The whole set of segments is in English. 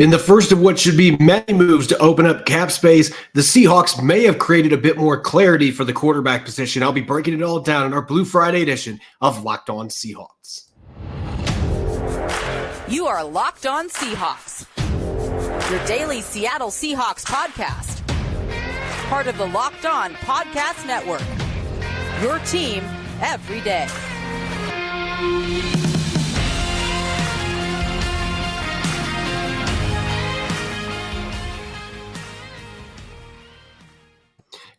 In the first of what should be many moves to open up cap space, the Seahawks may have created a bit more clarity for the quarterback position. I'll be breaking it all down in our Blue Friday edition of Locked On Seahawks. You are Locked On Seahawks, your daily Seattle Seahawks podcast. Part of the Locked On Podcast Network, your team every day.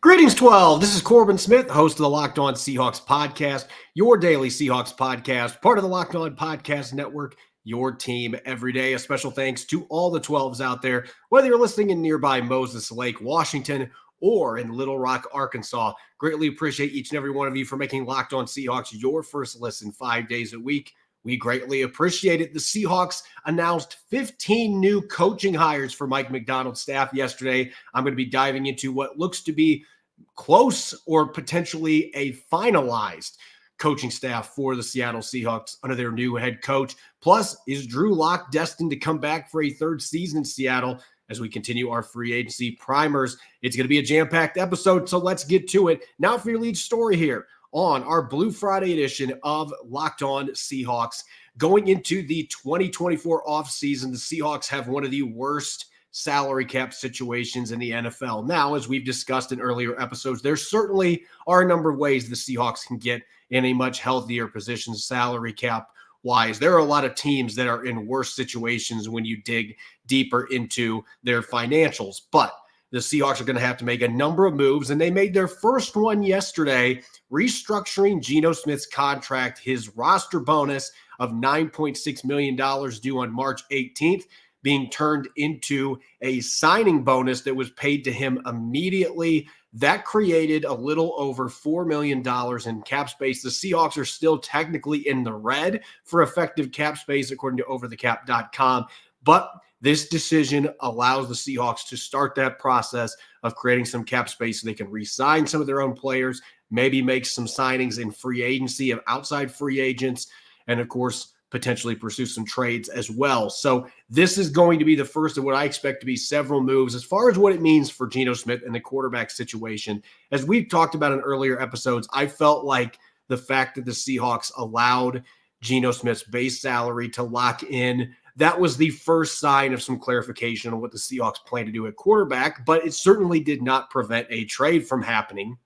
Greetings, 12. This is Corbin Smith, host of the Locked On Seahawks podcast, your daily Seahawks podcast, part of the Locked On Podcast Network, your team every day. A special thanks to all the 12s out there, whether you're listening in nearby Moses Lake, Washington, or in Little Rock, Arkansas. Greatly appreciate each and every one of you for making Locked On Seahawks your first listen 5 days a week. We greatly appreciate it. The Seahawks announced 15 new coaching hires for Mike Macdonald's staff yesterday. I'm going to be diving into what looks to be close or potentially a finalized coaching staff for the Seattle Seahawks under their new head coach. Plus, is Drew Lock destined to come back for a third season in Seattle as we continue our free agency primers? It's going to be a jam-packed episode, so let's get to it. Now for your lead story here on our Blue Friday edition of Locked On Seahawks. Going into the 2024 offseason, the Seahawks have one of the worst salary cap situations in the NFL. Now, as we've discussed in earlier episodes, there certainly are a number of ways the Seahawks can get in a much healthier position salary cap wise. There are a lot of teams that are in worse situations when you dig deeper into their financials, but the Seahawks are going to have to make a number of moves, and they made their first one yesterday, restructuring Geno Smith's contract, his roster bonus of $9.6 million due on March 18th, being turned into a signing bonus that was paid to him immediately. That created a little over $4 million in cap space. The Seahawks are still technically in the red for effective cap space, according to overthecap.com. But this decision allows the Seahawks to start that process of creating some cap space so they can re-sign some of their own players, maybe make some signings in free agency of outside free agents, and of course, potentially pursue some trades as well. So this is going to be the first of what I expect to be several moves as far as what it means for Geno Smith and the quarterback situation. As we've talked about in earlier episodes, I felt like the fact that the Seahawks allowed Geno Smith's base salary to lock in, that was the first sign of some clarification on what the Seahawks plan to do at quarterback, but it certainly did not prevent a trade from happening,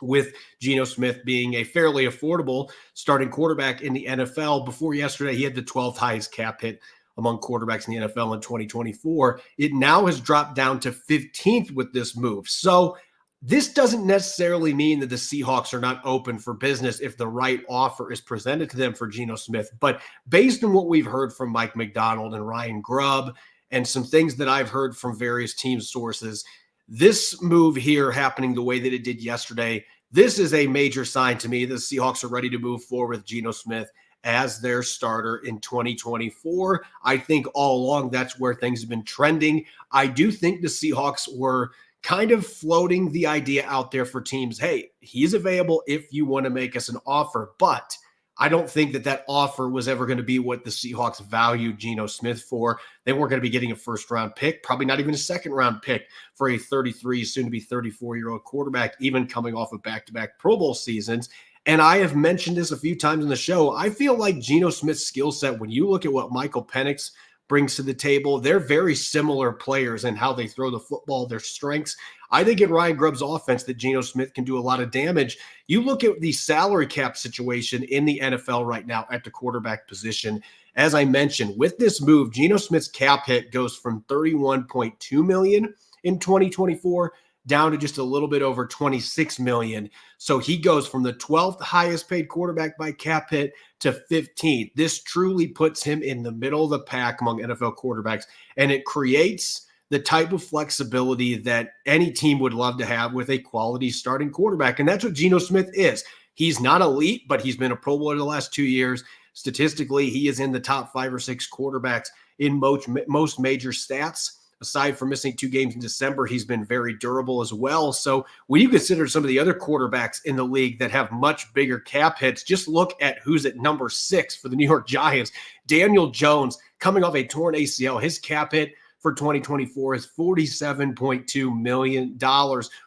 with Geno Smith being a fairly affordable starting quarterback in the NFL. Before yesterday, he had the 12th highest cap hit among quarterbacks in the NFL in 2024. It now has dropped down to 15th with this move. So this doesn't necessarily mean that the Seahawks are not open for business if the right offer is presented to them for Geno Smith. But based on what we've heard from Mike Macdonald and Ryan Grubb and some things that I've heard from various team sources, this move here happening the way that it did yesterday, this is a major sign to me that the Seahawks are ready to move forward with Geno Smith as their starter in 2024. I think all along that's where things have been trending. I do think the Seahawks were kind of floating the idea out there for teams, hey, he's available if you want to make us an offer, but I don't think that that offer was ever going to be what the Seahawks valued Geno Smith for. They weren't going to be getting a first-round pick, probably not even a second-round pick for a 33, soon-to-be 34-year-old quarterback, even coming off of back-to-back Pro Bowl seasons. And I have mentioned this a few times in the show. I feel like Geno Smith's skill set, when you look at what Michael Penix brings to the table, they're very similar players in how they throw the football, their strengths. I think in Ryan Grubb's offense that Geno Smith can do a lot of damage. You look at the salary cap situation in the NFL right now at the quarterback position. As I mentioned, with this move, Geno Smith's cap hit goes from $31.2 million in 2024 down to just a little bit over $26 million. So he goes from the 12th highest paid quarterback by cap hit to 15th. This truly puts him in the middle of the pack among NFL quarterbacks, and it creates the type of flexibility that any team would love to have with a quality starting quarterback. And that's what Geno Smith is. He's not elite, but he's been a Pro Bowler the last 2 years. Statistically, he is in the top 5 or 6 quarterbacks in most major stats. Aside from missing 2 games in December, he's been very durable as well. So when you consider some of the other quarterbacks in the league that have much bigger cap hits, just look at who's at number 6 for the New York Giants. Daniel Jones, coming off a torn ACL, his cap hit for 2024 is $47.2 million.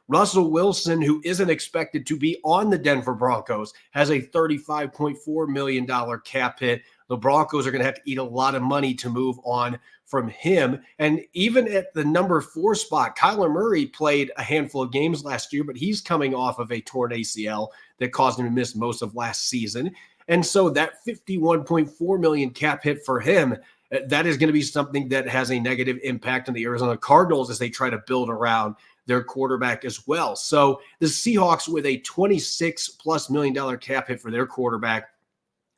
Russell Wilson, who isn't expected to be on the Denver Broncos, has a $35.4 million cap hit. The Broncos are going to have to eat a lot of money to move on from him. And even at the number 4 spot, Kyler Murray played a handful of games last year, but he's coming off of a torn ACL that caused him to miss most of last season. And so that $51.4 million cap hit for him, that is going to be something that has a negative impact on the Arizona Cardinals as they try to build around their quarterback as well. So the Seahawks, with a $26+ million cap hit for their quarterback,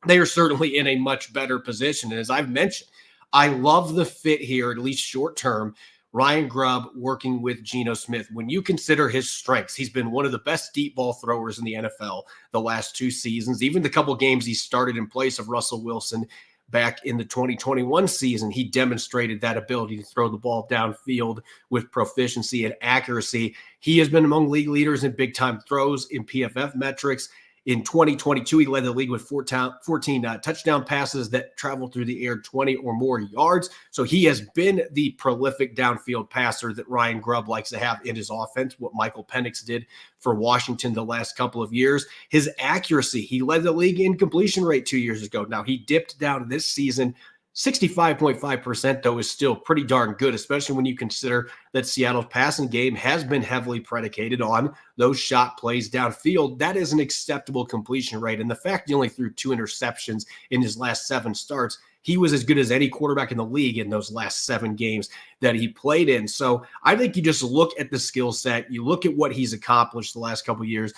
they are certainly in a much better position. And as I've mentioned, I love the fit here, at least short term. Ryan Grubb working with Geno Smith. When you consider his strengths, he's been one of the best deep ball throwers in the NFL the last 2 seasons. Even the couple games he started in place of Russell Wilson back in the 2021 season, he demonstrated that ability to throw the ball downfield with proficiency and accuracy. He has been among league leaders in big-time throws in PFF metrics. In 2022, he led the league with 14 touchdown passes that traveled through the air 20 or more yards. So he has been the prolific downfield passer that Ryan Grubb likes to have in his offense, what Michael Penix did for Washington the last couple of years. His accuracy, he led the league in completion rate 2 years ago. Now, he dipped down this season. 65.5%, though, is still pretty darn good, especially when you consider that Seattle's passing game has been heavily predicated on those shot plays downfield. That is an acceptable completion rate. And the fact he only threw 2 interceptions in his last 7 starts, he was as good as any quarterback in the league in those last 7 games that he played in. So I think you just look at the skill set, you look at what he's accomplished the last couple of years,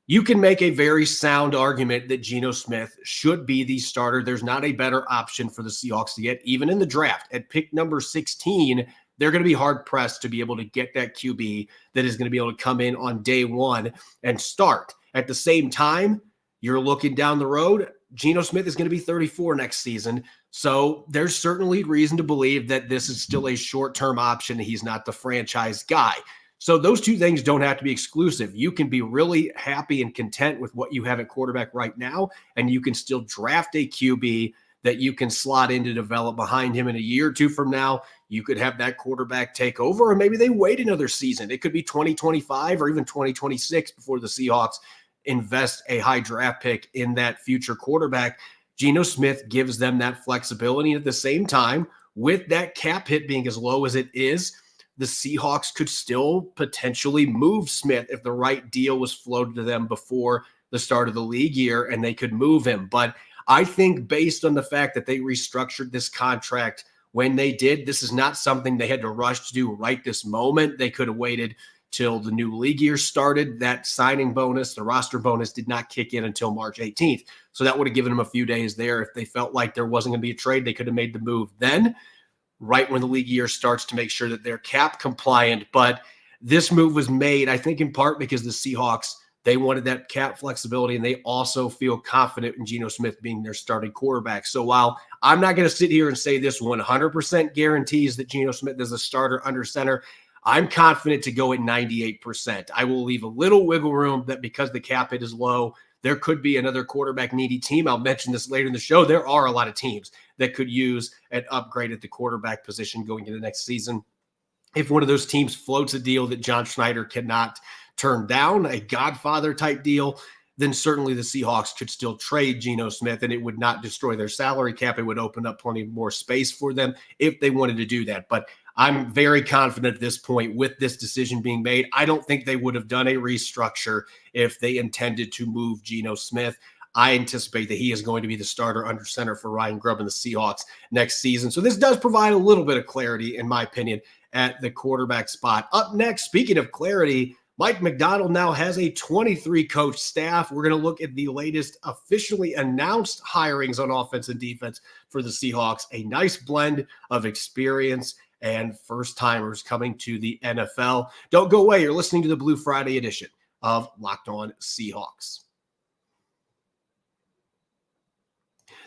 you can make a very sound argument that Geno Smith should be the starter. There's not a better option for the Seahawks to get, even in the draft. At pick number 16, they're going to be hard-pressed to be able to get that QB that is going to be able to come in on day 1 and start. At the same time, you're looking down the road, Geno Smith is going to be 34 next season. So there's certainly reason to believe that this is still a short-term option. He's not the franchise guy. So those two things don't have to be exclusive. You can be really happy and content with what you have at quarterback right now, and you can still draft a QB that you can slot in to develop behind him in a year or 2 from now. You could have that quarterback take over, or maybe they wait another season. It could be 2025 or even 2026 before the Seahawks invest a high draft pick in that future quarterback. Geno Smith gives them that flexibility. At the same time, with that cap hit being as low as it is, the Seahawks could still potentially move Smith if the right deal was floated to them before the start of the league year, and they could move him. But I think based on the fact that they restructured this contract when they did, this is not something they had to rush to do right this moment. They could have waited till the new league year started. That signing bonus, the roster bonus, did not kick in until March 18th. So that would have given them a few days there. If they felt like there wasn't going to be a trade, they could have made the move then, right when the league year starts, to make sure that they're cap compliant. But this move was made, I think, in part because the Seahawks, they wanted that cap flexibility, and they also feel confident in Geno Smith being their starting quarterback. So while I'm not going to sit here and say this 100% guarantees that Geno Smith is a starter under center, I'm confident to go at 98%. I will leave a little wiggle room that because the cap hit is low, there could be another quarterback needy team. I'll mention this later in the show. There are a lot of teams that could use an upgrade at the quarterback position going into next season. If one of those teams floats a deal that John Schneider cannot turn down, a Godfather type deal, then certainly the Seahawks could still trade Geno Smith, and it would not destroy their salary cap. It would open up plenty more space for them if they wanted to do that. But I'm very confident at this point with this decision being made. I don't think they would have done a restructure if they intended to move Geno Smith. I anticipate that he is going to be the starter under center for Ryan Grubb and the Seahawks next season. So this does provide a little bit of clarity, in my opinion, at the quarterback spot. Up next, speaking of clarity, Mike Macdonald now has a 23-coach staff. We're going to look at the latest officially announced hirings on offense and defense for the Seahawks. A nice blend of experience and first-timers coming to the NFL. Don't go away. You're listening to the Blue Friday edition of Locked On Seahawks.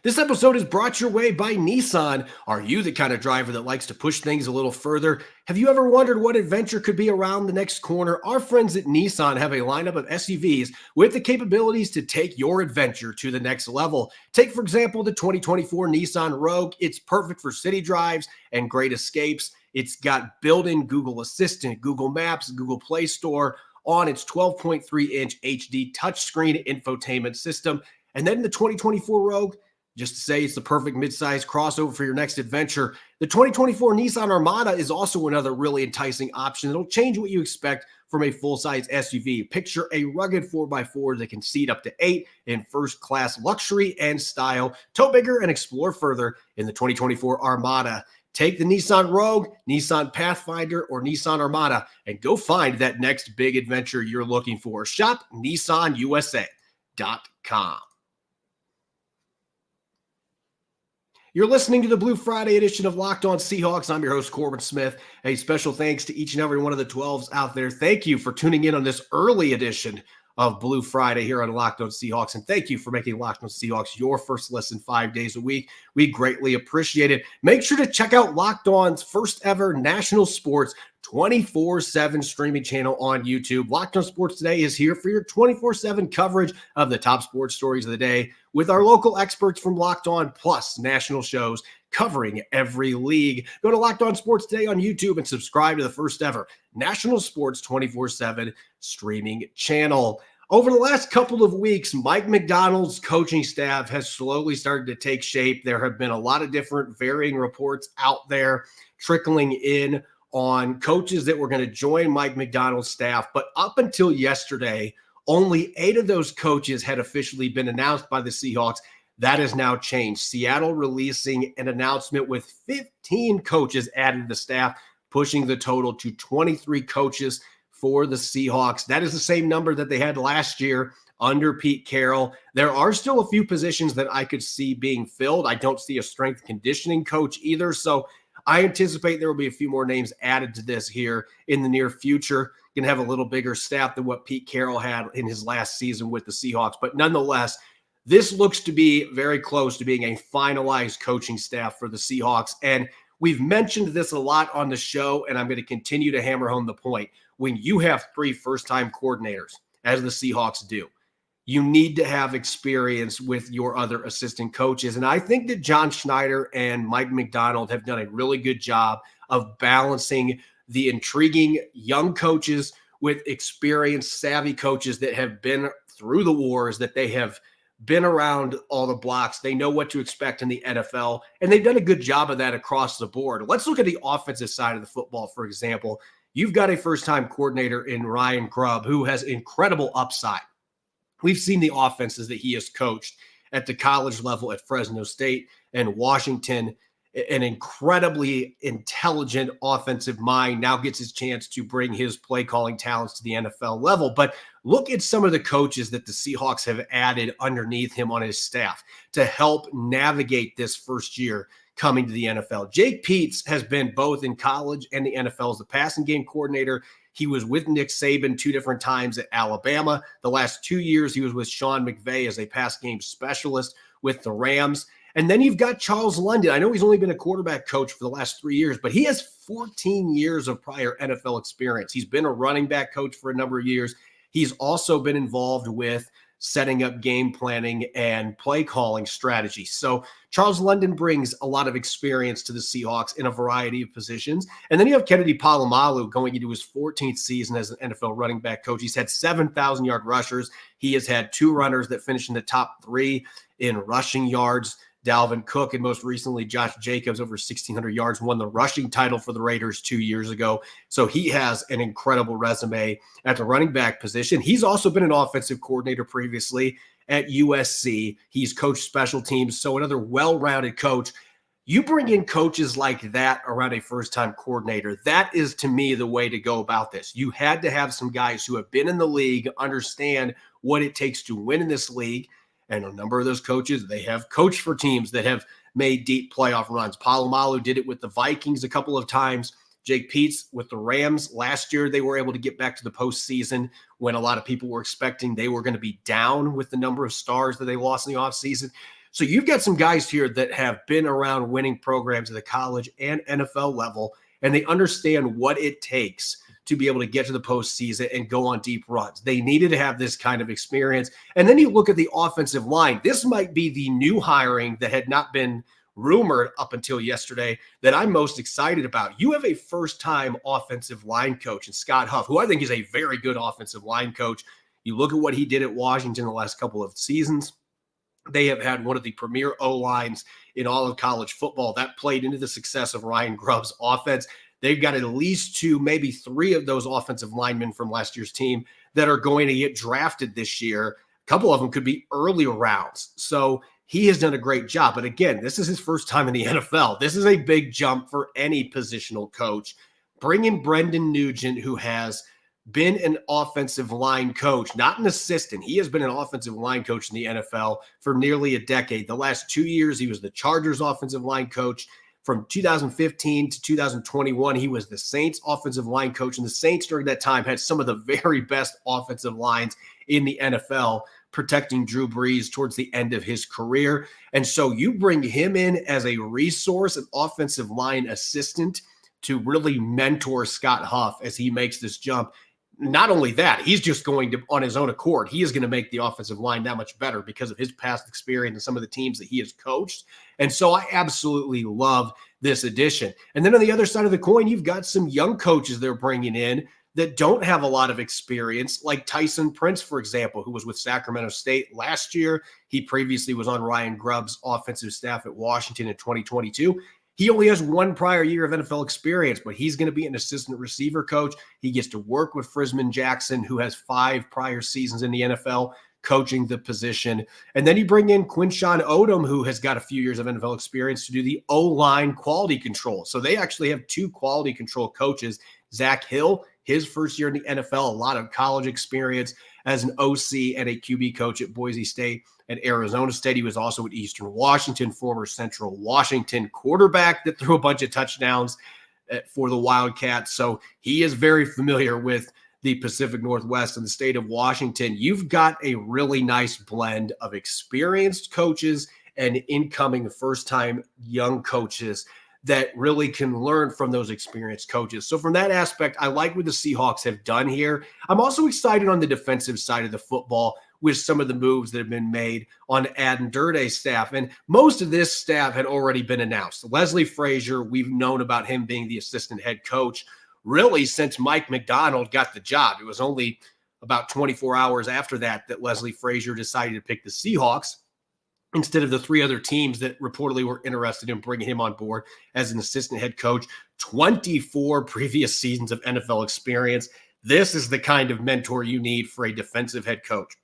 This episode is brought your way by Nissan. Are you the kind of driver that likes to push things a little further? Have you ever wondered what adventure could be around the next corner? Our friends at Nissan have a lineup of SUVs with the capabilities to take your adventure to the next level. Take, for example, the 2024 Nissan Rogue. It's perfect for city drives and great escapes. It's got built-in Google Assistant, Google Maps, Google Play Store on its 12.3-inch HD touchscreen infotainment system. And then the 2024 Rogue, just to say it's the perfect midsize crossover for your next adventure. The 2024 Nissan Armada is also another really enticing option. It'll change what you expect from a full-size SUV. Picture a rugged 4x4 that can seat up to 8 in first-class luxury and style. Tow bigger and explore further in the 2024 Armada. Take the Nissan Rogue, Nissan Pathfinder, or Nissan Armada and go find that next big adventure you're looking for. Shop NissanUSA.com. You're listening to the Blue Friday edition of Locked On Seahawks. I'm your host, Corbin Smith. A special thanks to each and every one of the 12s out there. Thank you for tuning in on this early edition of Blue Friday here on Locked On Seahawks. And thank you for making Locked On Seahawks your first listen 5 days a week. We greatly appreciate it. Make sure to check out Locked On's first ever national sports 24/7 streaming channel on YouTube. Locked On Sports Today is here for your 24/7 coverage of the top sports stories of the day with our local experts from Locked On, plus national shows covering every league. Go to Locked On Sports Today on YouTube and subscribe to the first ever national sports 24/7 streaming channel. Over the last couple of weeks, Mike Macdonald's coaching staff has slowly started to take shape. There have been a lot of different varying reports out there trickling in on coaches that were going to join Mike Macdonald's staff. But up until yesterday, only 8 of those coaches had officially been announced by the Seahawks. That has now changed. Seattle releasing an announcement with 15 coaches added to the staff, pushing the total to 23 coaches for the Seahawks. That is the same number that they had last year under Pete Carroll. There are still a few positions that I could see being filled. I don't see a strength conditioning coach either. So I anticipate there will be a few more names added to this here in the near future. Going to have a little bigger staff than what Pete Carroll had in his last season with the Seahawks. But nonetheless, this looks to be very close to being a finalized coaching staff for the Seahawks. And we've mentioned this a lot on the show, and I'm going to continue to hammer home the point. When you have 3 first-time coordinators, as the Seahawks do, you need to have experience with your other assistant coaches. And I think that John Schneider and Mike Macdonald have done a really good job of balancing the intriguing young coaches with experienced, savvy coaches that have been through the wars, that they have been around all the blocks. They know what to expect in the NFL, and they've done a good job of that across the board. Let's look at the offensive side of the football, for example. You've got a first-time coordinator in Ryan Grubb who has incredible upside. We've seen the offenses that he has coached at the college level at Fresno State and Washington. An incredibly intelligent offensive mind now gets his chance to bring his play calling talents to the NFL level. But look at some of the coaches that the Seahawks have added underneath him on his staff to help navigate this first year coming to the NFL. Jake Peetz has been both in college and the NFL as the passing game coordinator. He was with Nick Saban 2 different times at Alabama. The last 2 years, he was with Sean McVay as a pass game specialist with the Rams. And then you've got Charles London. I know he's only been a quarterback coach for the last 3 years, but he has 14 years of prior NFL experience. He's been a running back coach for a number of years. He's also been involved with setting up game planning and play calling strategy. So Charles London brings a lot of experience to the Seahawks in a variety of positions. And then you have Kennedy Palomalu going into his 14th season as an NFL running back coach. He's had 7,000-yard rushers. He has had 2 runners that finished in the top 3 in rushing yards. Dalvin Cook, and most recently Josh Jacobs, over 1,600 yards, won the rushing title for the Raiders 2 years ago. So he has an incredible resume at the running back position. He's also been an offensive coordinator previously at USC. He's coached special teams, so another well-rounded coach. You bring in coaches like that around a first-time coordinator. That is, to me, the way to go about this. You had to have some guys who have been in the league, understand what it takes to win in this league. And a number of those coaches, they have coached for teams that have made deep playoff runs. Palomalu did it with the Vikings a couple of times. Jake Peetz with the Rams last year, they were able to get back to the postseason when a lot of people were expecting they were going to be down with the number of stars that they lost in the offseason. So you've got some guys here that have been around winning programs at the college and NFL level, and they understand what it takes to be able to get to the postseason and go on deep runs. They needed to have this kind of experience. And then you look at the offensive line. This might be the new hiring that had not been rumored up until yesterday that I'm most excited about. You have a first-time offensive line coach in Scott Huff, who I think is a very good offensive line coach. You look at what he did at Washington the last couple of seasons. They have had one of the premier O-lines in all of college football. That played into the success of Ryan Grubb's offense. They've got at least 2, maybe 3 of those offensive linemen from last year's team that are going to get drafted this year. A couple of them could be early rounds. So he has done a great job. But again, this is his first time in the NFL. This is a big jump for any positional coach. Bring in Brendan Nugent, who has been an offensive line coach, not an assistant. He has been an offensive line coach in the NFL for nearly a decade. The last 2 years, he was the Chargers offensive line coach. From 2015 to 2021, he was the Saints offensive line coach, and the Saints during that time had some of the very best offensive lines in the NFL, protecting Drew Brees towards the end of his career. And so you bring him in as a resource, an offensive line assistant to really mentor Scott Huff as he makes this jump. Not only that, he's just going to, on his own accord, he is going to make the offensive line that much better because of his past experience and some of the teams that he has coached. And so I absolutely love this addition. And then on the other side of the coin, you've got some young coaches they're bringing in that don't have a lot of experience, like Tyson Prince, for example, who was with Sacramento State last year. He previously was on Ryan Grubb's offensive staff at Washington in 2022. He only has 1 prior year of NFL experience, but he's going to be an assistant receiver coach. He gets to work with Frisman Jackson, who has 5 prior seasons in the NFL coaching the position. And then you bring in Quinshawn Odom, who has got a few years of NFL experience, to do the O-line quality control. So they actually have 2 quality control coaches. Zach Hill, his first year in the NFL, a lot of college experience as an OC and a QB coach at Boise State and Arizona State. He was also at Eastern Washington, former Central Washington quarterback that threw a bunch of touchdowns for the Wildcats. So he is very familiar with the Pacific Northwest and the state of Washington. You've got a really nice blend of experienced coaches and incoming first-time young coaches that really can learn from those experienced coaches. So from that aspect, I like what the Seahawks have done here. I'm also excited on the defensive side of the football with some of the moves that have been made on Aden Durde's staff. And most of this staff had already been announced. Leslie Frazier, we've known about him being the assistant head coach really since Mike Macdonald got the job. It was only about 24 hours after that that Leslie Frazier decided to pick the Seahawks instead of the 3 other teams that reportedly were interested in bringing him on board as an assistant head coach. 24 previous seasons of NFL experience. This is the kind of mentor you need for a defensive head coach.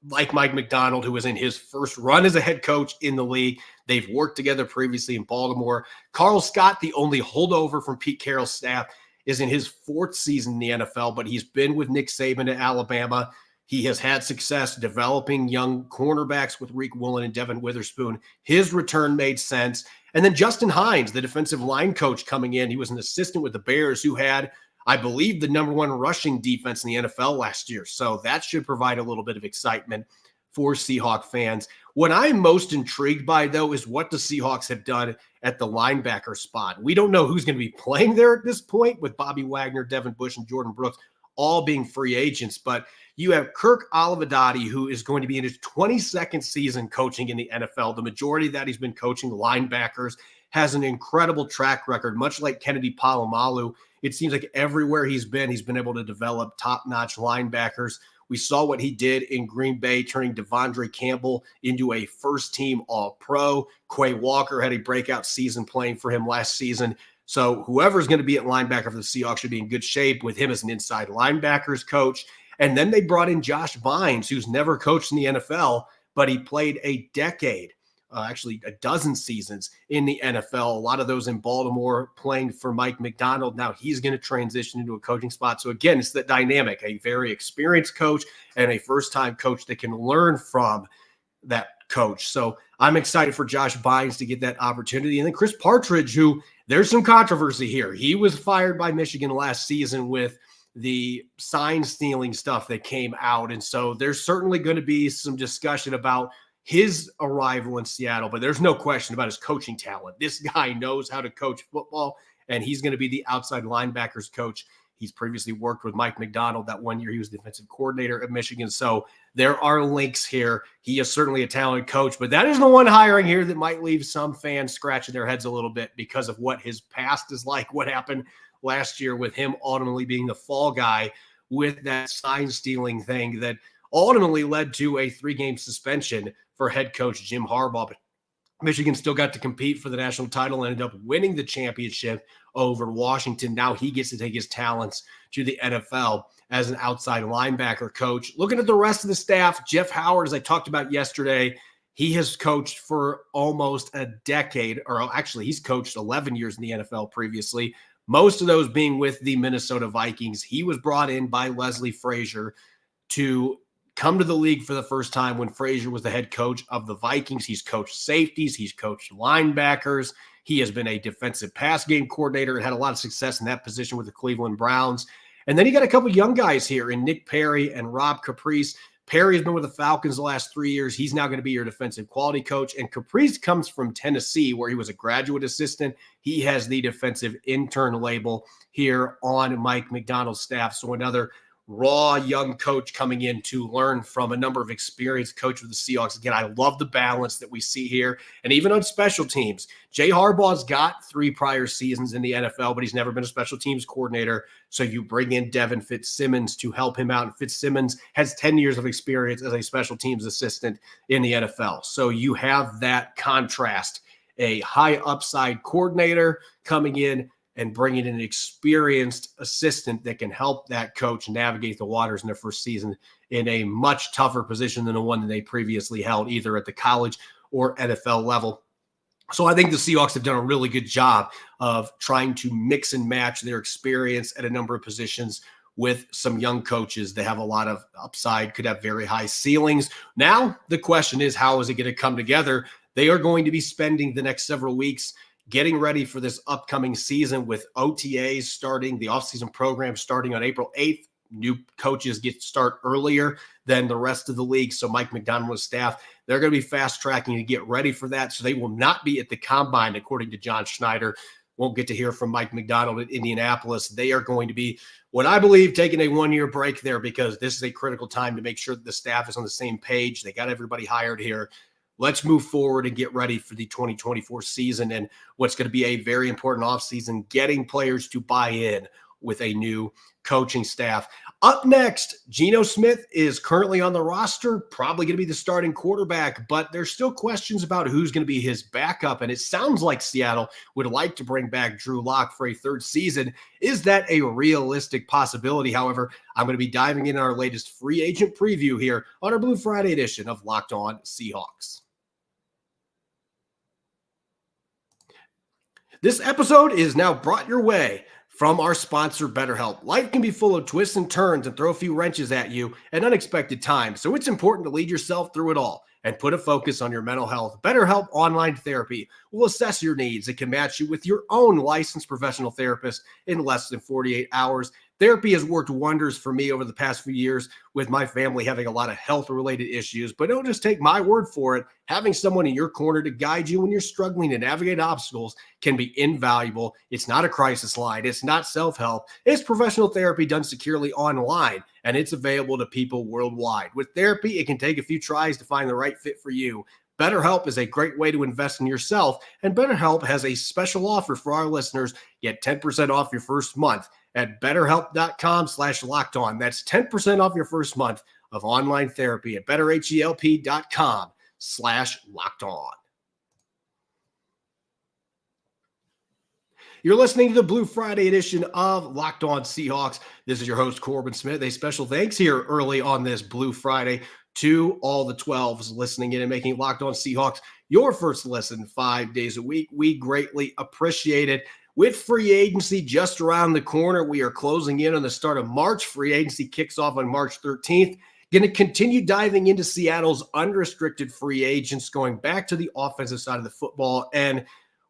Like Mike Macdonald, who was in his first run as a head coach in the league. They've worked together previously in Baltimore. Carl Scott, the only holdover from Pete Carroll's staff, is in his 4th season in the NFL, but he's been with Nick Saban at Alabama. He has had success developing young cornerbacks with Reek Woolen and Devin Witherspoon. His return made sense. And then Justin Hines, the defensive line coach coming in. He was an assistant with the Bears who had, I believe, the number 1 rushing defense in the NFL last year. So that should provide a little bit of excitement for Seahawk fans. What I'm most intrigued by, though, is what the Seahawks have done at the linebacker spot. We don't know who's going to be playing there at this point, with Bobby Wagner, Devin Bush, and Jordan Brooks all being free agents. But you have Kirk Olivadotti, who is going to be in his 22nd season coaching in the NFL. The majority of that he's been coaching linebackers, has an incredible track record, much like Kennedy Palomalu. It seems like everywhere he's been able to develop top-notch linebackers. We saw what he did in Green Bay, turning Devondre Campbell into a first-team All-Pro. Quay Walker had a breakout season playing for him last season. So whoever's going to be at linebacker for the Seahawks should be in good shape with him as an inside linebackers coach. And then they brought in Josh Bynes, who's never coached in the NFL, but he played a decade, actually a dozen seasons in the NFL, a lot of those in Baltimore, playing for Mike Macdonald. Now he's going to transition into a coaching spot. So again, it's that dynamic, a very experienced coach and a first-time coach that can learn from that coach. So I'm excited for Josh Bynes to get that opportunity. And then Chris Partridge, who there's some controversy here. He was fired by Michigan last season with the sign stealing stuff that came out. And so there's certainly going to be some discussion about his arrival in Seattle, but there's no question about his coaching talent. This guy knows how to coach football, and he's going to be the outside linebackers coach. He's previously worked with Mike Macdonald. That one year he was defensive coordinator at Michigan. So there are links here. He is certainly a talented coach, but that is the one hiring here that might leave some fans scratching their heads a little bit because of what his past is like, what happened last year with him ultimately being the fall guy with that sign stealing thing that ultimately led to a 3-game suspension for head coach Jim Harbaugh. But Michigan still got to compete for the national title and ended up winning the championship over Washington. Now he gets to take his talents to the NFL as an outside linebacker coach. Looking at the rest of the staff, Jeff Howard, as I talked about yesterday, he has coached for almost a decade, or actually he's coached 11 years in the NFL previously, most of those being with the Minnesota Vikings. He was brought in by Leslie Frazier to come to the league for the first time when Frazier was the head coach of the Vikings. He's coached safeties. He's coached linebackers. He has been a defensive pass game coordinator and had a lot of success in that position with the Cleveland Browns. And then he got a couple young guys here in Nick Perry and Rob Caprice. Perry has been with the Falcons the last 3 years. He's now going to be your defensive quality coach. And Caprice comes from Tennessee, where he was a graduate assistant. He has the defensive intern label here on Mike Macdonald's staff. So another raw young coach coming in to learn from a number of experienced coaches with the Seahawks. Again, I love the balance that we see here. And even on special teams, Jay Harbaugh's got 3 prior seasons in the NFL, but he's never been a special teams coordinator. So you bring in Devin Fitzsimmons to help him out. And Fitzsimmons has 10 years of experience as a special teams assistant in the NFL. So you have that contrast, a high upside coordinator coming in and bringing in an experienced assistant that can help that coach navigate the waters in their first season in a much tougher position than the one that they previously held, either at the college or NFL level. So I think the Seahawks have done a really good job of trying to mix and match their experience at a number of positions with some young coaches. They have a lot of upside, could have very high ceilings. Now, the question is, how is it going to come together? They are going to be spending the next several weeks getting ready for this upcoming season with OTAs starting, the offseason program starting on April 8th. New coaches get to start earlier than the rest of the league. So Mike Macdonald's staff, they're going to be fast tracking to get ready for that. So they will not be at the combine, according to John Schneider. Won't get to hear from Mike Macdonald at Indianapolis. They are going to be, what I believe, taking a 1-year break there because this is a critical time to make sure that the staff is on the same page. They got everybody hired here. Let's move forward and get ready for the 2024 season and what's going to be a very important offseason, getting players to buy in with a new coaching staff. Up next, Geno Smith is currently on the roster, probably going to be the starting quarterback, but there's still questions about who's going to be his backup, and it sounds like Seattle would like to bring back Drew Lock for a 3rd season. Is that a realistic possibility? However, I'm going to be diving in our latest free agent preview here on our Blue Friday edition of Locked On Seahawks. This episode is now brought your way from our sponsor, BetterHelp. Life can be full of twists and turns and throw a few wrenches at you at unexpected times, so it's important to lead yourself through it all and put a focus on your mental health. BetterHelp Online Therapy will assess your needs and can match you with your own licensed professional therapist in less than 48 hours. Therapy has worked wonders for me over the past few years with my family having a lot of health-related issues, but don't just take my word for it. Having someone in your corner to guide you when you're struggling to navigate obstacles can be invaluable. It's not a crisis line. It's not self-help. It's professional therapy done securely online, and it's available to people worldwide. With therapy, it can take a few tries to find the right fit for you. BetterHelp is a great way to invest in yourself, and BetterHelp has a special offer for our listeners. Get 10% off your first month at betterhelp.com/lockedon. That's 10% off your first month of online therapy at betterhelp.com/lockedon. You're listening to the Blue Friday edition of Locked On Seahawks. This is your host, Corbin Smith. A special thanks here early on this Blue Friday to all the 12s listening in and making Locked On Seahawks your first listen 5 days a week. We greatly appreciate it. With free agency just around the corner, we are closing in on the start of March. Free agency kicks off on March 13th. Going to continue diving into Seattle's unrestricted free agents, going back to the offensive side of the football, and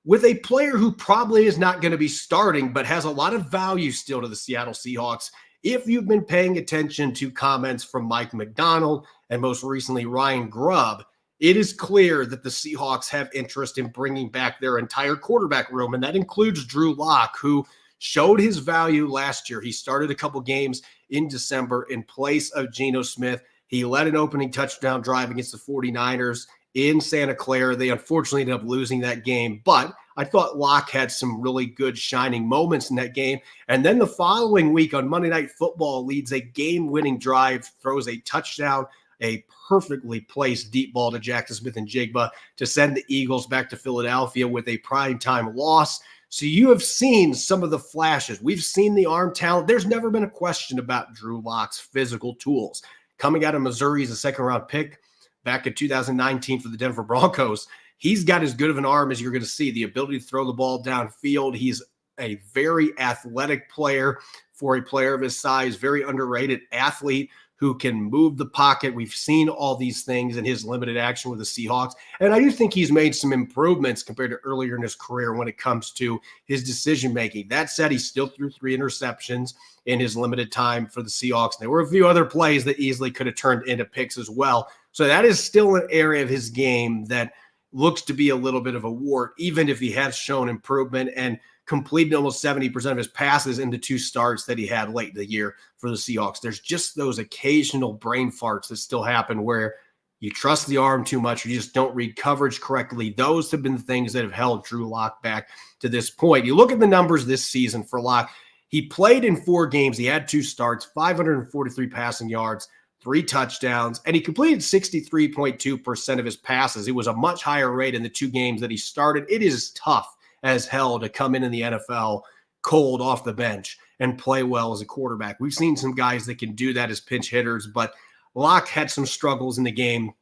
with a player who probably is not going to be starting, but has a lot of value still to the Seattle Seahawks. If you've been paying attention to comments from Mike Macdonald and most recently Ryan Grubb, it is clear that the Seahawks have interest in bringing back their entire quarterback room, and that includes Drew Lock, who showed his value last year. He started a couple games in December in place of Geno Smith. He led an opening touchdown drive against the 49ers in Santa Clara. They unfortunately ended up losing that game, but I thought Lock had some really good shining moments in that game. And then the following week on Monday Night Football leads a game-winning drive, throws a touchdown, a perfectly placed deep ball to Jackson Smith-Njigba to send the Eagles back to Philadelphia with a primetime loss. So you have seen some of the flashes. We've seen the arm talent. There's never been a question about Drew Lock's physical tools. Coming out of Missouri as a second-round pick back in 2019 for the Denver Broncos, he's got as good of an arm as you're going to see, the ability to throw the ball downfield. He's a very athletic player for a player of his size, very underrated athlete who can move the pocket. We've seen all these things in his limited action with the Seahawks. And I do think he's made some improvements compared to earlier in his career when it comes to his decision-making. That said, he still threw 3 interceptions in his limited time for the Seahawks. There were a few other plays that easily could have turned into picks as well. So that is still an area of his game that looks to be a little bit of a wart, even if he has shown improvement and completed almost 70% of his passes in the 2 starts that he had late in the year for the Seahawks. There's just those occasional brain farts that still happen where you trust the arm too much or you just don't read coverage correctly. Those have been the things that have held Drew Lock back to this point. You look at the numbers this season for Lock. He played in 4 games. He had 2 starts, 543 passing yards, 3 touchdowns, and he completed 63.2% of his passes. It was a much higher rate in the 2 games that he started. It is tough as hell to come in the NFL cold off the bench and play well as a quarterback. We've seen some guys that can do that as pinch hitters, but Locke had some struggles in the game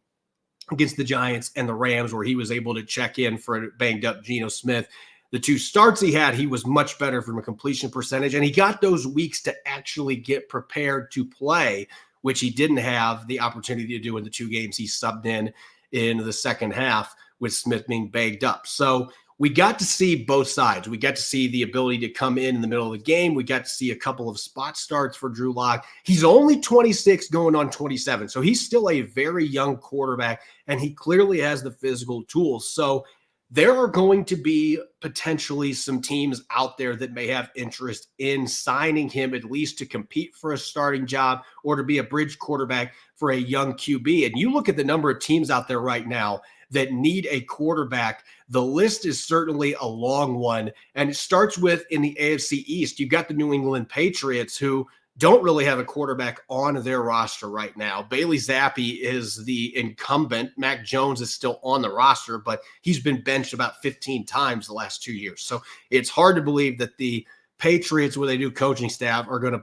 against the Giants and the Rams where he was able to check in for a banged up Geno Smith. The 2 starts he had, he was much better from a completion percentage, and he got those weeks to actually get prepared to play, which he didn't have the opportunity to do in the 2 games he subbed in the second half with Smith being banged up. So we got to see both sides. We got to see the ability to come in the middle of the game. We got to see a couple of spot starts for Drew Lock. He's only 26 going on 27, so he's still a very young quarterback, and he clearly has the physical tools. So there are going to be potentially some teams out there that may have interest in signing him at least to compete for a starting job or to be a bridge quarterback for a young QB. And you look at the number of teams out there right now that need a quarterback. The list is certainly a long one, and it starts with in the AFC East. You've got the New England Patriots who don't really have a quarterback on their roster right now. Bailey Zappi is the incumbent. Mac Jones is still on the roster, but he's been benched about 15 times the last 2 years. So it's hard to believe that the Patriots with a new coaching staff are going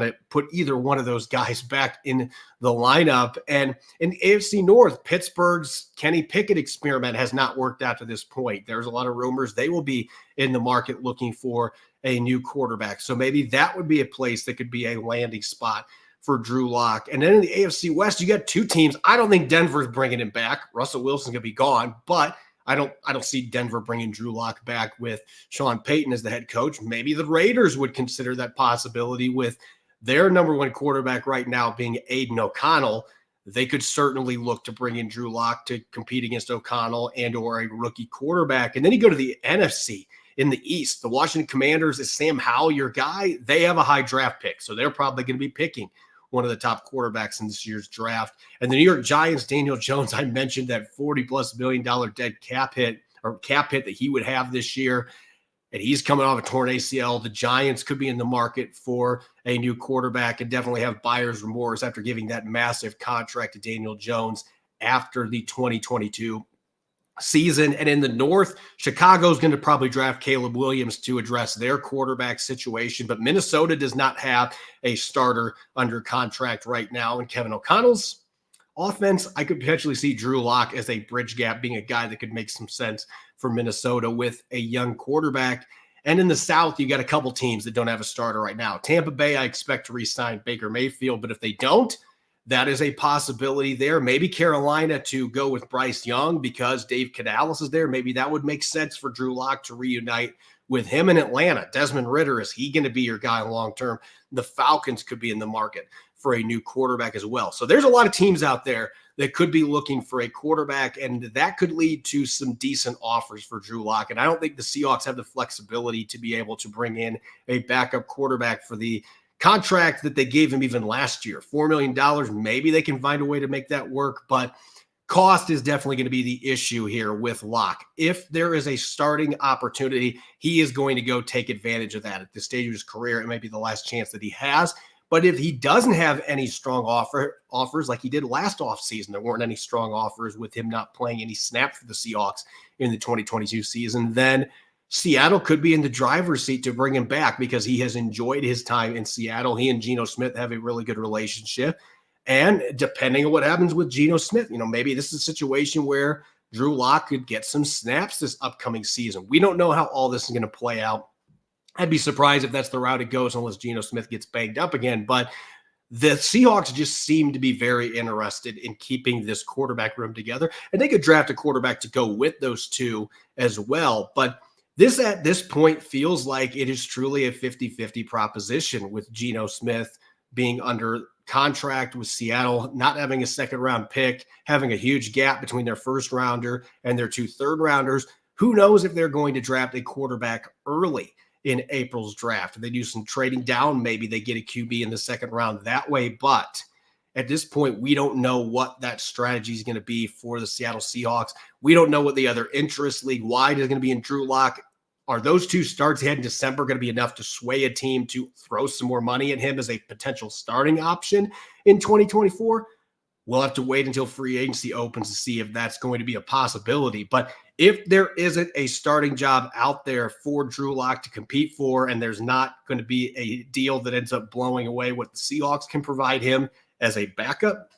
to put either one of those guys back in the lineup. And in the AFC North, Pittsburgh's Kenny Pickett experiment has not worked out to this point. There's a lot of rumors they will be in the market looking for a new quarterback. So maybe that would be a place that could be a landing spot for Drew Lock. And then in the AFC West, you got 2 teams. I don't think Denver's bringing him back. Russell Wilson's going to be gone, but I don't see Denver bringing Drew Lock back with Sean Payton as the head coach. Maybe the Raiders would consider that possibility with their number 1 quarterback right now being Aiden O'Connell. They could certainly look to bring in Drew Lock to compete against O'Connell and or a rookie quarterback. And then you go to the NFC in the East. The Washington Commanders, is Sam Howell your guy? They have a high draft pick, so they're probably going to be picking one of the top quarterbacks in this year's draft. And the New York Giants, Daniel Jones, I mentioned that $40+ million dead cap hit that he would have this year. And he's coming off a torn ACL. The Giants could be in the market for a new quarterback and definitely have buyer's remorse after giving that massive contract to Daniel Jones after the 2022 season. And in the North, Chicago's going to probably draft Caleb Williams to address their quarterback situation, but Minnesota does not have a starter under contract right now. And Kevin O'Connell's offense, I could potentially see Drew Lock as a bridge gap, being a guy that could make some sense for Minnesota with a young quarterback. And in the South, you got a couple teams that don't have a starter right now. Tampa Bay, I expect to re-sign Baker Mayfield, but if they don't, that is a possibility there. Maybe Carolina to go with Bryce Young because Dave Canales is there. Maybe that would make sense for Drew Lock to reunite with him in Atlanta. Desmond Ridder, is he going to be your guy long-term? The Falcons could be in the market for a new quarterback as well. So there's a lot of teams out there that could be looking for a quarterback, and that could lead to some decent offers for Drew Lock. And I don't think the Seahawks have the flexibility to be able to bring in a backup quarterback for the contract that they gave him even last year. $4 million, maybe they can find a way to make that work, but cost is definitely going to be the issue here with Lock. If there is a starting opportunity, he is going to go take advantage of that. At this stage of his career, it may be the last chance that he has. But if he doesn't have any strong offers like he did last offseason, there weren't any strong offers with him not playing any snaps for the Seahawks in the 2022 season, then Seattle could be in the driver's seat to bring him back because he has enjoyed his time in Seattle. He and Geno Smith have a really good relationship. And depending on what happens with Geno Smith, maybe this is a situation where Drew Lock could get some snaps this upcoming season. We don't know how all this is going to play out. I'd be surprised if that's the route it goes unless Geno Smith gets banged up again. But the Seahawks just seem to be very interested in keeping this quarterback room together. And they could draft a quarterback to go with those two as well. But this at this point feels like it is truly a 50-50 proposition with Geno Smith being under contract with Seattle, not having a second round pick, having a huge gap between their first rounder and their 2 third rounders. Who knows if they're going to draft a quarterback early in April's draft? If they do some trading down, maybe they get a QB in the second round that way. But at this point, we don't know what that strategy is going to be for the Seattle Seahawks. We don't know what the other interest league-wide is going to be in Drew Lock. Are those 2 starts he had in December going to be enough to sway a team to throw some more money at him as a potential starting option in 2024? We'll have to wait until free agency opens to see if that's going to be a possibility. But if there isn't a starting job out there for Drew Lock to compete for, and there's not going to be a deal that ends up blowing away what the Seahawks can provide him as a backup,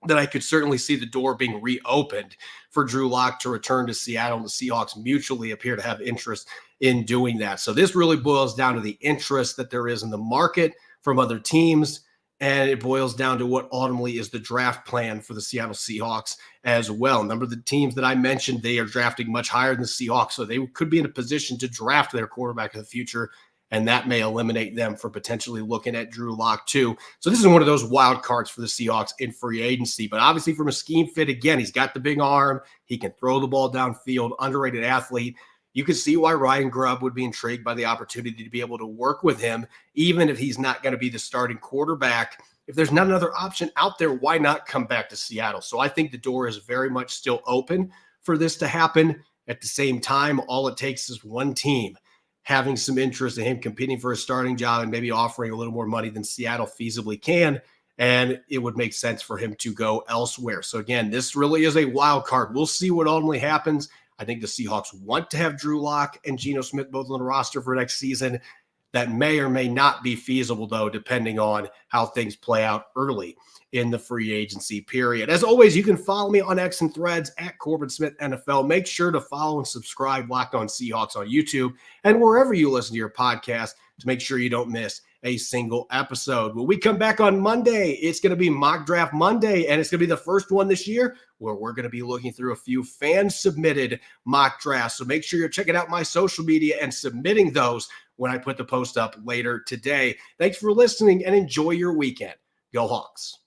then I could certainly see the door being reopened for Drew Lock to return to Seattle. And the Seahawks mutually appear to have interest in doing that. So this really boils down to the interest that there is in the market from other teams. And it boils down to what ultimately is the draft plan for the Seattle Seahawks as well. A number of the teams that I mentioned, they are drafting much higher than the Seahawks. So they could be in a position to draft their quarterback in the future. And that may eliminate them from potentially looking at Drew Lock too. So this is one of those wild cards for the Seahawks in free agency. But obviously from a scheme fit, again, he's got the big arm. He can throw the ball downfield, underrated athlete. You can see why Ryan Grubb would be intrigued by the opportunity to be able to work with him, even if he's not going to be the starting quarterback. If there's not another option out there, why not come back to Seattle? So I think the door is very much still open for this to happen. At the same time, all it takes is one team having some interest in him competing for a starting job and maybe offering a little more money than Seattle feasibly can, and it would make sense for him to go elsewhere. So again, this really is a wild card. We'll see what ultimately happens. I think the Seahawks want to have Drew Lock and Geno Smith both on the roster for next season. That may or may not be feasible, though, depending on how things play out early in the free agency period. As always, you can follow me on X and Threads at Corbin Smith NFL. Make sure to follow and subscribe Locked On Seahawks on YouTube and wherever you listen to your podcast to make sure you don't miss a single episode. When we come back on Monday, it's going to be Mock Draft Monday, and it's going to be the first one this year where we're going to be looking through a few fan-submitted mock drafts. So make sure you're checking out my social media and submitting those when I put the post up later today. Thanks for listening, and enjoy your weekend. Go Hawks.